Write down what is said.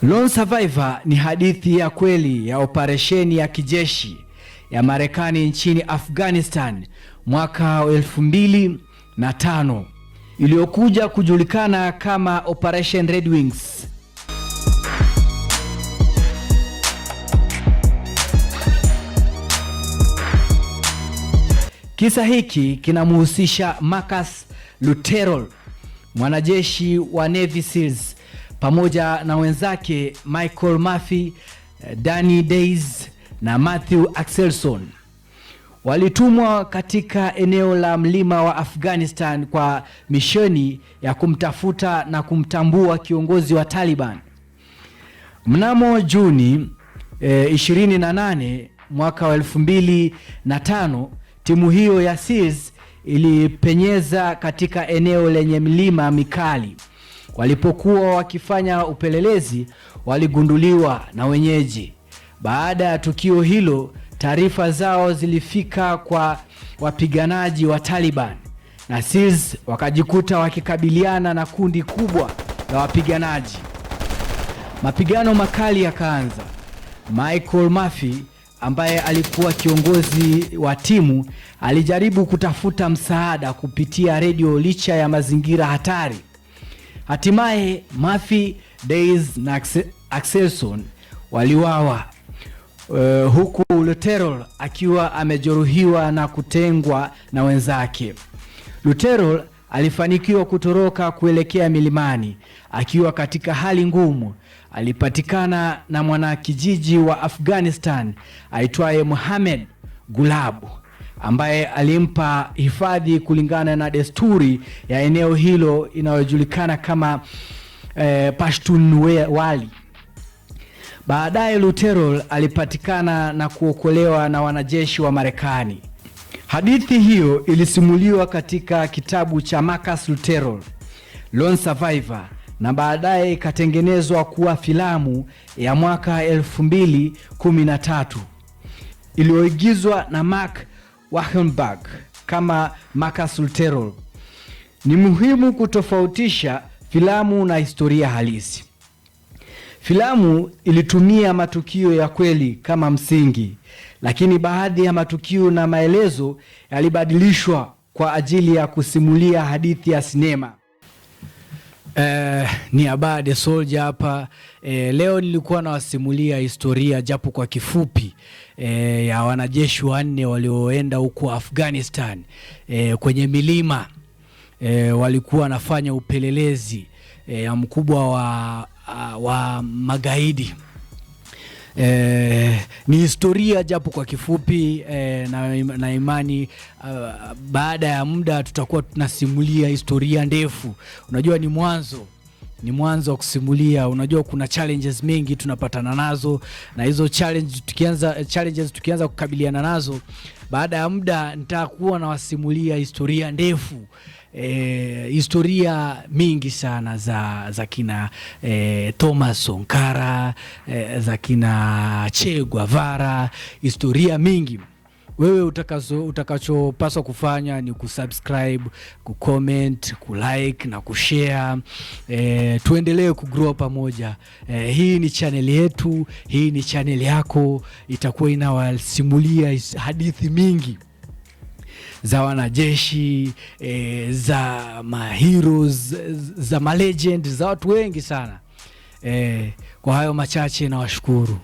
Lone Survivor ni hadithi ya kweli ya operesheni ya kijeshi ya Marekani nchini Afghanistan mwaka 2005 iliyokuja kujulikana kama Operation Red Wings. Kisa hiki kinamhusisha Marcus Luttrell, mwanajeshi wa Navy Seals, pamoja na wenzake Michael Murphy, Danny Days na Matthew Axelson. Walitumwa katika eneo la mlima wa Afghanistan kwa misheni ya kumtafuta na kumtambua kiongozi wa Taliban. Mnamo Juni 28 mwaka wa 2005, timu hiyo ya SEALs ilipenyeza katika eneo lenye milima mikali. Walipokuwa wakifanya upelelezi, waligunduliwa na wenyeji. Baada ya tukio hilo, taarifa zao zilifika kwa wapiganaji wa Taliban na SEALs wakajikuta wakikabiliana na kundi kubwa la wapiganaji. Mapigano makali yakaanza. Michael Murphy, ambaye alikuwa kiongozi wa timu, alijaribu kutafuta msaada kupitia radio licha ya mazingira hatari. Hatimaye Murphy, Days na Axelson waliwawa, huku Luttrell akiwa amejeruhiwa na kutengwa na wenzake. Luttrell alifanikiwa kutoroka kuelekea milimani akiwa katika hali ngumu. Alipatikana na mwanakijiji wa Afghanistan aitwaye Mohammed Gulab, ambaye alimpa hifadhi kulingana na desturi ya eneo hilo inayojulikana kama Pashtunwali. Baadaye Luttrell alipatikana na kuokolewa na wanajeshi wa Marekani. Hadithi hiyo ilisimuliwa katika kitabu cha Marcus Luttrell, Lone Survivor, na baadaye ikatengenezwa kuwa filamu ya mwaka 2013 iliyoigizwa na Mark Wahlberg kama Marcus Luttrell. Ni muhimu kutofautisha filamu na historia halisi. Filamu ilitumia matukio ya kweli kama msingi, lakini baadhi ya matukio na maelezo yalibadilishwa kwa ajili ya kusimulia hadithi ya sinema. Ni Abade Soldier hapa. Leo nilikuwa nawasimulia historia japo kwa kifupi ya wanajeshi 4 walioenda huko Afghanistan kwenye milima. Walikuwa wanafanya upelelezi mkubwa wa magaidi. Ni historia japo kwa kifupi, na imani baada ya muda tutakuwa tunasimulia historia ndefu. Unajua ni mwanzo wa kusimulia. Unajua kuna challenges mingi tunapatana nazo, na hizo challenges tukianza kukabiliana nazo, baada ya muda nitakuwa nawasimulia historia ndefu. Historia mingi sana za kina Thomas Sankara, za kina Che Guevara, historia mingi. Wewe utakachopaswa kufanya ni kusubscribe, kucomment, kulike na kushare. Tuendelee kugrow pamoja. Hii ni channel yetu, hii ni channel yako. Itakuwa inawasimulia hadithi mingi za wanajeshi, za maheroes, za malegend, za watu wengi sana. Kwa hayo machache na washukuru.